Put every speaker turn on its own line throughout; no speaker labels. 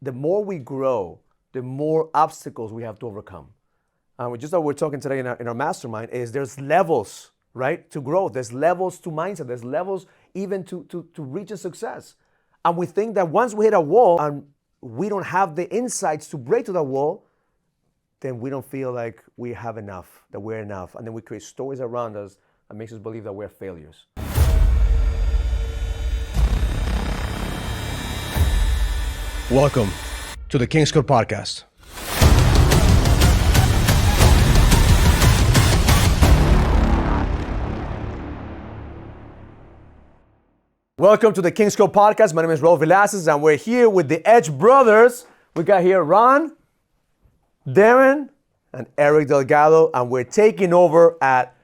the more we grow, the more obstacles we have to overcome. Just like we're talking today in our mastermind is there's levels, right, to growth. There's levels to mindset. There's levels even to reaching success. And we think that once we hit a wall and we don't have the insights to break to that wall, then we don't feel like we have enough, that we're enough. And then we create stories around us that makes us believe that we're failures. Welcome to the King's Code Podcast. Welcome to the King's Code Podcast. My name is Raul Velazquez, and we're here with the Edge brothers. We got here Ron, Darin, and Eric Delgado, and we're taking over at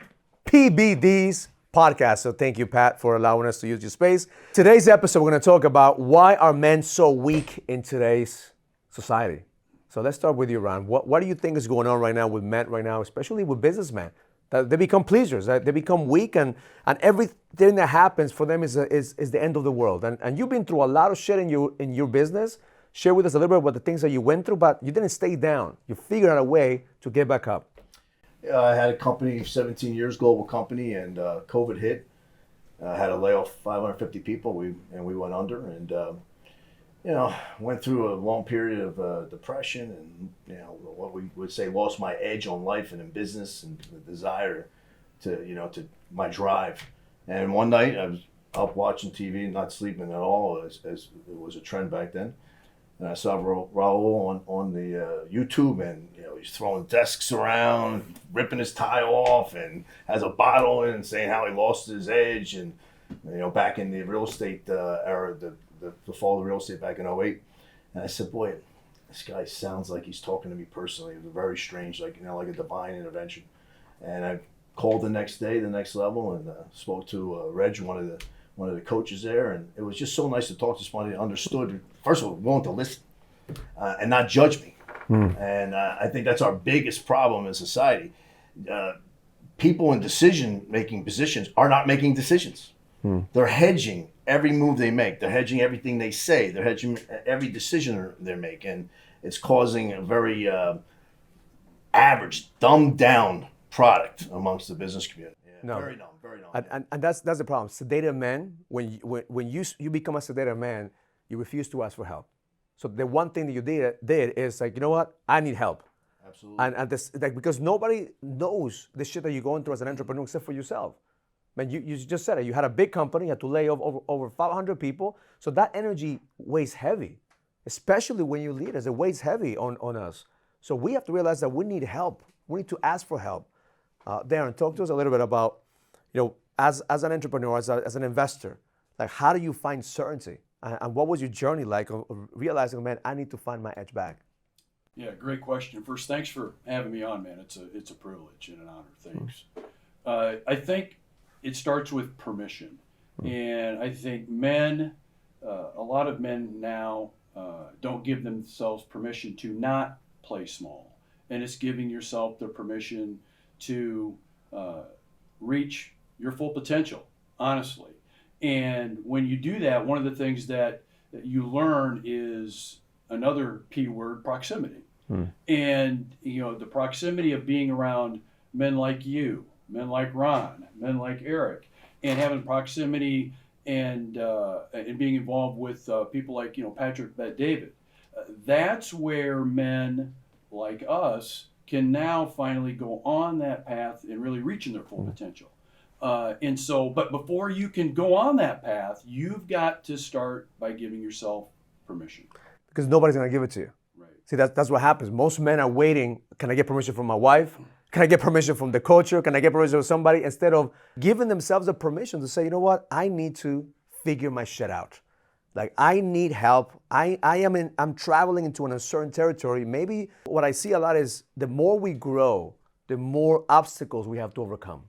PBD's podcast. So thank you, Pat, for allowing us to use your space. Today's episode, we're going to talk about why are men so weak in today's society. So let's start with you, Ron. What do you think is going on right now with men right now, especially with businessmen? That they become pleasers, that they become weak, and everything that happens for them is the end of the world. And you've been through a lot of shit in your business. Share with us a little bit about the things that you went through, but you didn't stay down. You figured out a way to get back up.
I had a company, 17 years, global company, and COVID hit. I had to lay off 550 people. We went under, and went through a long period of depression, and what we would say lost my edge on life and in business, and the desire to my drive. And one night I was up watching TV, not sleeping at all, as it was a trend back then. And I saw Raul on the YouTube, and he's throwing desks around, ripping his tie off, and has a bottle in and saying how he lost his edge. And back in the real estate era, the fall of real estate back in 2008. And I said, boy, this guy sounds like he's talking to me personally. It was very strange, like a divine intervention. And I called the next day, the next level, and spoke to Reg, one of the coaches there, and it was just so nice to talk to somebody that understood, first of all, willing to listen and not judge me. And I think that's our biggest problem in society. People in decision-making positions are not making decisions. They're hedging every move they make. They're hedging everything they say. They're hedging every decision they make, and it's causing a very average, dumbed-down product amongst the business community.
No.
Very dumb.
And that's the problem. Sedated men, when you become a sedated man, you refuse to ask for help. So the one thing that you did is like, you know what? I need help.
Absolutely.
And this, because nobody knows the shit that you're going through as an entrepreneur except for yourself. Man, you just said it. You had a big company, you had to lay off over 500 people. So that energy weighs heavy, especially when you lead us. It weighs heavy on us. So we have to realize that we need help. We need to ask for help. Darin, talk to us a little bit about, as an entrepreneur, as an investor, like how do you find certainty? And what was your journey like of realizing, man, I need to find my edge back?
Yeah, great question. First, thanks for having me on, man. It's a privilege and an honor. Thanks. I think it starts with permission. And I think men, a lot of men now don't give themselves permission to not play small. And it's giving yourself the permission to reach your full potential, honestly. And when you do that, one of the things that you learn is another P word, proximity. And, the proximity of being around men like you, men like Ron, men like Eric, and having proximity and being involved with people like, Patrick Bet-David. That's where men like us can now finally go on that path and really reaching their full potential. But before you can go on that path, you've got to start by giving yourself permission.
Because nobody's going to give it to you.
Right.
See, that's what happens. Most men are waiting. Can I get permission from my wife? Can I get permission from the culture? Can I get permission from somebody? Instead of giving themselves the permission to say, you know what? I need to figure my shit out. Like, I need help. I'm traveling into an uncertain territory. Maybe what I see a lot is the more we grow, the more obstacles we have to overcome.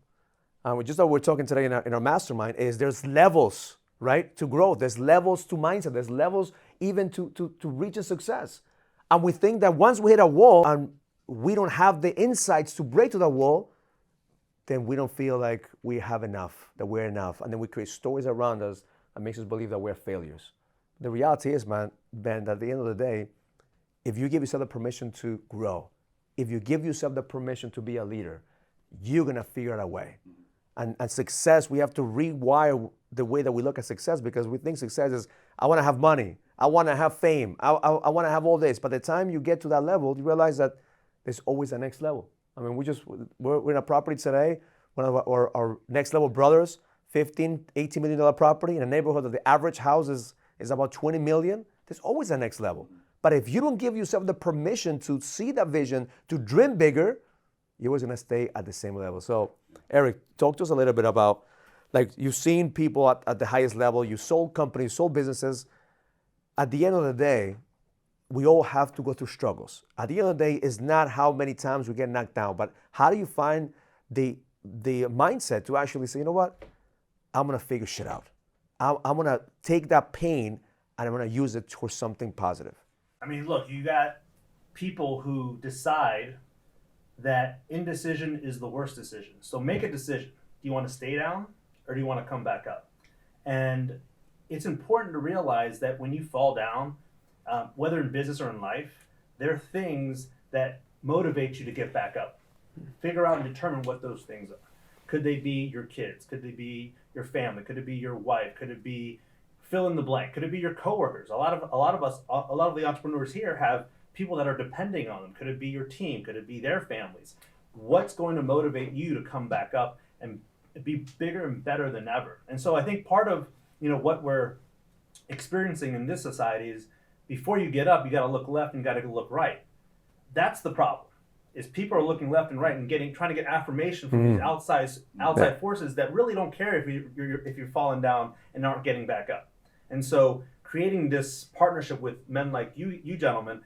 Just like we're talking today in our mastermind is there's levels, right, to growth. There's levels to mindset. There's levels even to reaching success. And we think that once we hit a wall and we don't have the insights to break to that wall, then we don't feel like we have enough, that we're enough. And then we create stories around us that makes us believe that we're failures. The reality is, man, Ben, that at the end of the day, if you give yourself the permission to grow, if you give yourself the permission to be a leader, you're gonna figure out a way. And success, we have to rewire the way that we look at success, because we think success is, I wanna have money, I wanna have fame, I wanna have all this. By the time you get to that level, you realize that there's always a next level. I mean, we're in a property today, one of our next level brothers, $15, $18 million property in a neighborhood that the average house is about 20 million. There's always a next level. But if you don't give yourself the permission to see that vision, to dream bigger, you're always gonna stay at the same level. So, Eric, talk to us a little bit about, like, you've seen people at the highest level, you sold companies, sold businesses. At the end of the day, we all have to go through struggles. At the end of the day, it's not how many times we get knocked down, but how do you find the mindset to actually say, you know what, I'm gonna figure shit out. I'm gonna take that pain and I'm gonna use it for something positive.
I mean, look, you got people who decide that indecision is the worst decision. So make a decision. Do you want to stay down or do you want to come back up? And it's important to realize that when you fall down, whether in business or in life, there are things that motivate you to get back up. Figure out and determine what those things are. Could they be your kids? Could they be your family? Could it be your wife? Could it be fill in the blank? Could it be your coworkers? A lot of the entrepreneurs here have people that are depending on them. Could it be your team? Could it be their families? What's going to motivate you to come back up and be bigger and better than ever? And so I think part of what we're experiencing in this society is, before you get up, you got to look left and got to look right. That's the problem. Is people are looking left and right and trying to get affirmation from these outside forces that really don't care if you're falling down and aren't getting back up. And so creating this partnership with men like you gentlemen,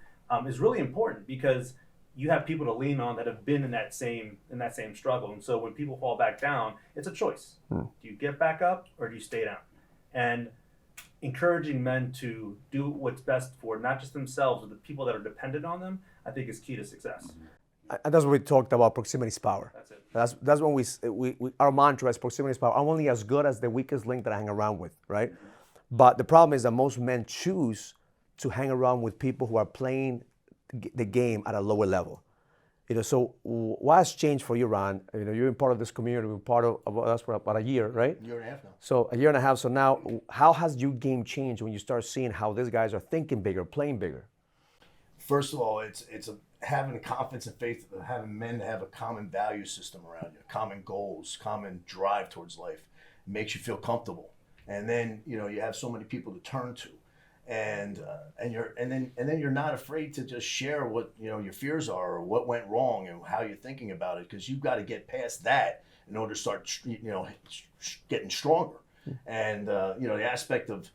is really important, because you have people to lean on that have been in that same struggle. And so when people fall back down, it's a choice. Do you get back up or do you stay down? And encouraging men to do what's best for not just themselves, but the people that are dependent on them, I think is key to success.
And that's what we talked about, proximity is power.
That's it.
That's when we our mantra is proximity is power. I'm only as good as the weakest link that I hang around with, right? But the problem is that most men choose to hang around with people who are playing the game at a lower level. So what has changed for you, Ron? You've been part of this community, you've been part of us for about a year, right?
Year and a half now.
So a year and a half. So now, how has your game changed when you start seeing how these guys are thinking bigger, playing bigger?
First of all, it's having confidence and faith, having men have a common value system around you, common goals, common drive towards life. It makes you feel comfortable, and then you have so many people to turn to, and then you're not afraid to just share what your fears are or what went wrong and how you're thinking about it, because you've got to get past that in order to start getting stronger. And the aspect of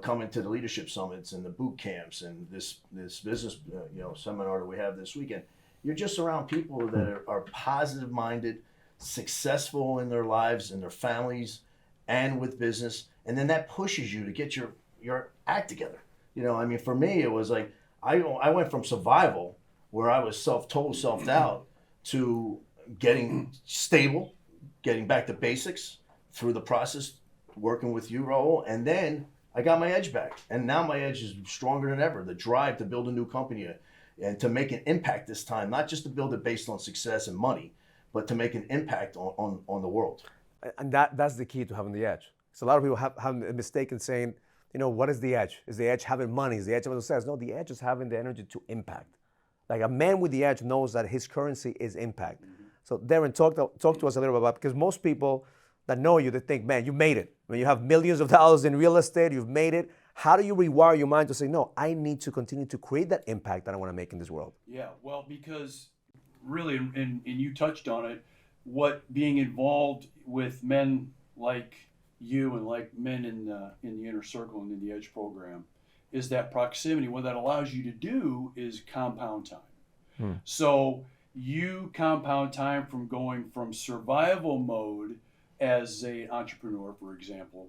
coming to the leadership summits and the boot camps and this business seminar that we have this weekend, you're just around people that are positive minded, successful in their lives and their families and with business, and then that pushes you to get your act together. For me, it was like I went from survival, where I was total self-doubt, to getting stable, getting back to basics through the process, working with you, Raul, and then I got my edge back. And now my edge is stronger than ever. The drive to build a new company and to make an impact this time, not just to build it based on success and money, but to make an impact on the world. And
that's the key to having the edge. So a lot of people have a mistake in saying, what is the edge? Is the edge having money? Is the edge having success? No, the edge is having the energy to impact. Like a man with the edge knows that his currency is impact. So Darin, talk to us a little bit about, because most people that know you, they think, man, you made it. When you have millions of dollars in real estate, you've made it. How do you rewire your mind to say, no, I need to continue to create that impact that I want to make in this world? Yeah,
well, because really, and you touched on it, what being involved with men like you and like men in the inner circle and in the Edge program is that proximity. What that allows you to do is compound time. So you compound time from going from survival mode as an entrepreneur, for example,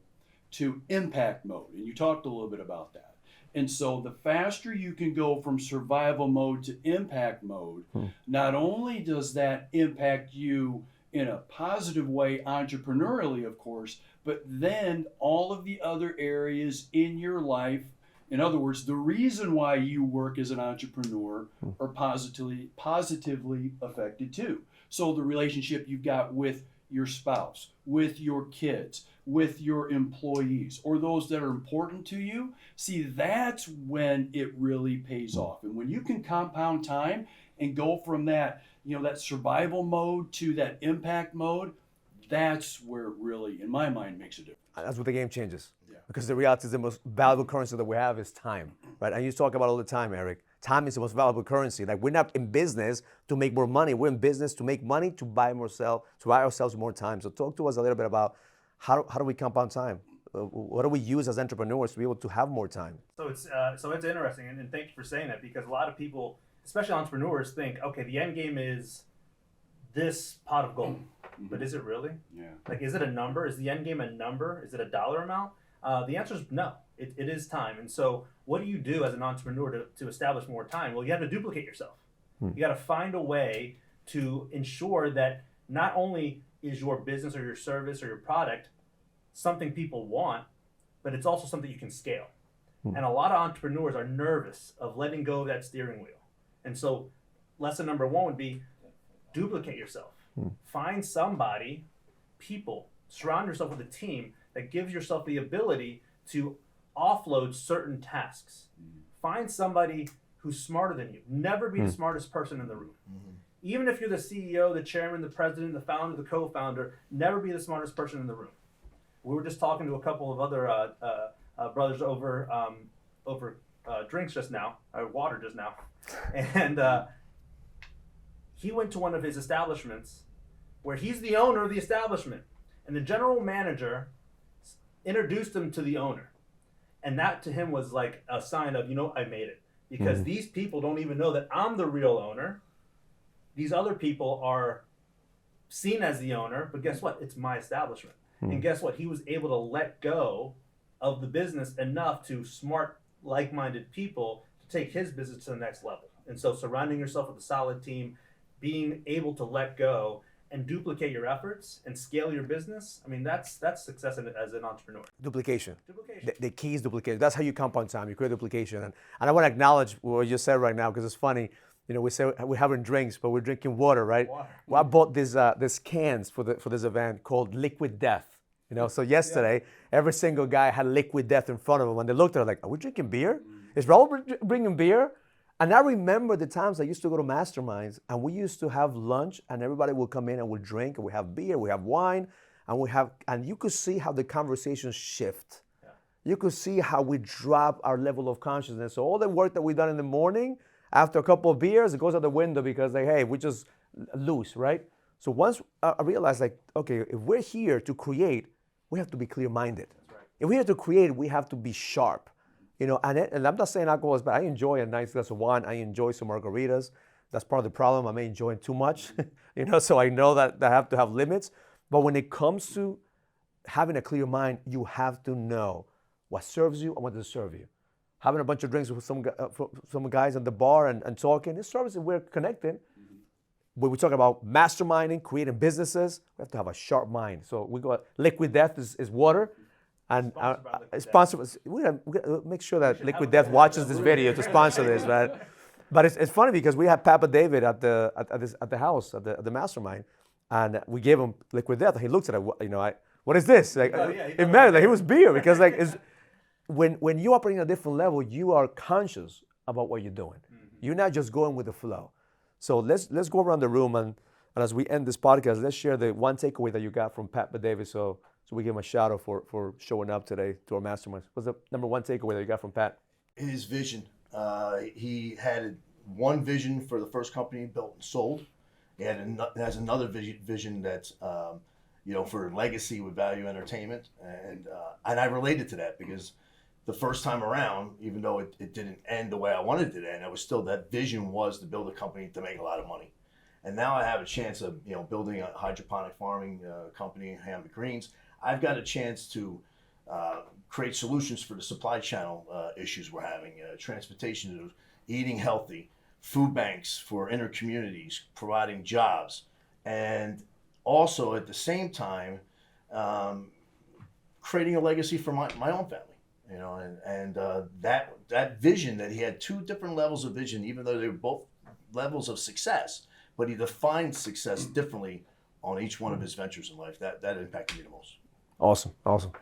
to impact mode. And you talked a little bit about that. And so the faster you can go from survival mode to impact mode, not only does that impact you in a positive way, entrepreneurially, of course, but then all of the other areas in your life In other words, the reason why you work as an entrepreneur are positively affected too. So the relationship you've got with your spouse, with your kids, with your employees, or those that are important to you, see, that's when it really pays off. And when you can compound time and go from that, that survival mode to that impact mode, that's where it really, in my mind, makes a difference.
That's what the game changes.
Yeah.
Because the reality is the most valuable currency that we have is time, right? And you talk about all the time, Eric. Time is the most valuable currency. Like, we're not in business to make more money. We're in business to make money, to buy ourselves more time. So talk to us a little bit about how do we compound time? What do we use as entrepreneurs to be able to have more time?
So it's interesting, and thank you for saying that, because a lot of people, especially entrepreneurs, think, okay, the end game is this pot of gold. But is it really?
Yeah.
Like, is it a number? Is the end game a number? Is it a dollar amount? The answer is no. It is time. And so what do you do as an entrepreneur to establish more time? Well, you have to duplicate yourself. You got to find a way to ensure that not only is your business or your service or your product something people want, but it's also something you can scale. And a lot of entrepreneurs are nervous of letting go of that steering wheel. And so lesson number one would be duplicate yourself. Find somebody, people, surround yourself with a team that gives yourself the ability to offload certain tasks. Find somebody who's smarter than you. Never be the smartest person in the room. Even if you're the CEO, the chairman, the president, the founder, the co-founder, never be the smartest person in the room. We were just talking to a couple of other brothers over drinks just now, water just now, and he went to one of his establishments where he's the owner of the establishment, and the general manager introduced him to the owner, and that to him was like a sign of, I made it, because these people don't even know that I'm the real owner. These other people are seen as the owner, but guess what? It's my establishment. And guess what? He was able to let go of the business enough to smart, like-minded people to take his business to the next level. And so surrounding yourself with a solid team, being able to let go and duplicate your efforts and scale your business, I mean, that's success as an entrepreneur.
Duplication. The key is duplication. That's how you compound time. You create duplication. And I want to acknowledge what you said right now, because it's funny. We say we're having drinks, but we're drinking water, right?
Water.
Well, I bought these cans for this event called Liquid Death. So yesterday, every single guy had Liquid Death in front of them, and they looked at it like, "Are we drinking beer? Is Raul bringing beer?" And I remember the times I used to go to Masterminds, and we used to have lunch, and everybody would come in and would drink, and we have beer, we have wine, and you could see how the conversations shift. Yeah. You could see how we drop our level of consciousness. So all the work that we've done in the morning, after a couple of beers, it goes out the window because hey, we just lose, right? So once I realized, okay, if we're here to create, we have to be clear-minded. That's right. If we're here to create, we have to be sharp. And I'm not saying alcohol is bad. I enjoy a nice glass of wine. I enjoy some margaritas. That's part of the problem. I may enjoy too much, so I know that I have to have limits. But when it comes to having a clear mind, you have to know what serves you and what doesn't serve you. Having a bunch of drinks with some guys at the bar and talking, it serves and we're connected. When we talk about masterminding, creating businesses, we have to have a sharp mind. So we got Liquid Death is water. And we gotta make sure that Liquid Death watches this video to sponsor this, right? But it's funny because we had Papa David at the house at the Mastermind, and we gave him Liquid Death, and he looked at it. What is this? It mattered. It was beer because when you operate at a different level, you are conscious about what you're doing. You're not just going with the flow. So let's go around the room and as we end this podcast, let's share the one takeaway that you got from Papa David. So we give him a shout out for showing up today to our mastermind. What's the number one takeaway that you got from Pat?
His vision. He had one vision for the first company he built and sold. He has another vision that's for legacy with Valuetainment, and I related to that because the first time around, even though it didn't end the way I wanted it to end, that vision was to build a company to make a lot of money. And now I have a chance of building a hydroponic farming company in Hamlet Greens. I've got a chance to create solutions for the supply channel issues we're having, transportation, eating healthy, food banks for inner communities, providing jobs, and also at the same time creating a legacy for my own family. you know, and that vision that he had two different levels of vision, even though they were both levels of success, but he defined success differently on each one of his ventures in life. That impacted me the most.
Awesome.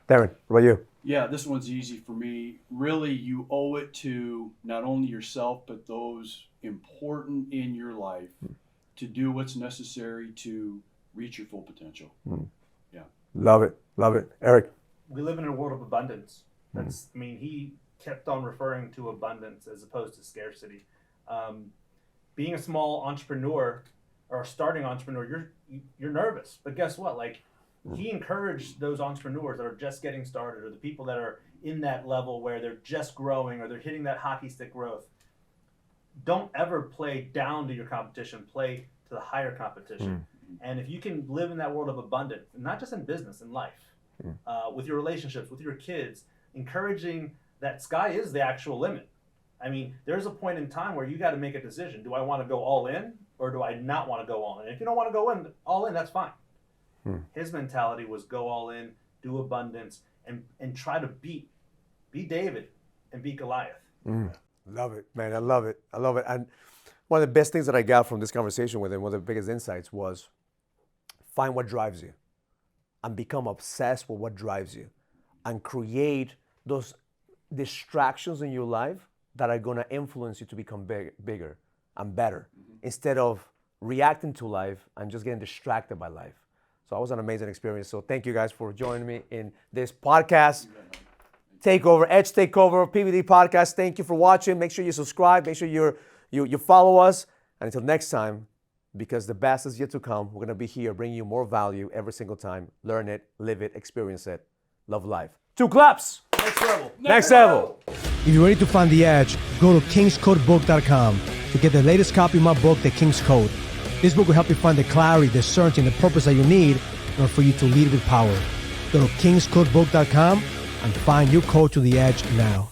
Darin, what about you?
Yeah, this one's easy for me. Really, you owe it to not only yourself, but those important in your life to do what's necessary to reach your full potential. Yeah.
Love it. Eric?
We live in a world of abundance. I mean, he kept on referring to abundance as opposed to scarcity. Being a small entrepreneur or a starting entrepreneur, you're nervous. But guess what? Like, he encouraged those entrepreneurs that are just getting started, or the people that are in that level where they're just growing or they're hitting that hockey stick growth. Don't ever play down to your competition. Play to the higher competition. And if you can live in that world of abundance, not just in business, in life, with your relationships, with your kids, encouraging that sky is the actual limit. I mean, there's a point in time where you got to make a decision. Do I want to go all in, or do I not want to go all in? And if you don't want to go all in, that's fine. His mentality was go all in, do abundance, and try to be David and beat Goliath.
Love it, man. I love it. And one of the best things that I got from this conversation with him, one of the biggest insights was find what drives you and become obsessed with what drives you and create those distractions in your life that are going to influence you to become bigger and better instead of reacting to life and just getting distracted by life. So it was an amazing experience. So thank you guys for joining me in this podcast. Takeover, Edge Takeover, PVD Podcast. Thank you for watching. Make sure you subscribe. Make sure you follow us. And until next time, because the best is yet to come, we're going to be here bringing you more value every single time. Learn it, live it, experience it. Love life. 2 claps. Next level.
If you're ready to find the edge, go to kingscodebook.com to get the latest copy of my book, The King's Code. This book will help you find the clarity, the certainty, and the purpose that you need in order for you to lead with power. Go to kingscodebook.com and find your code to the edge now.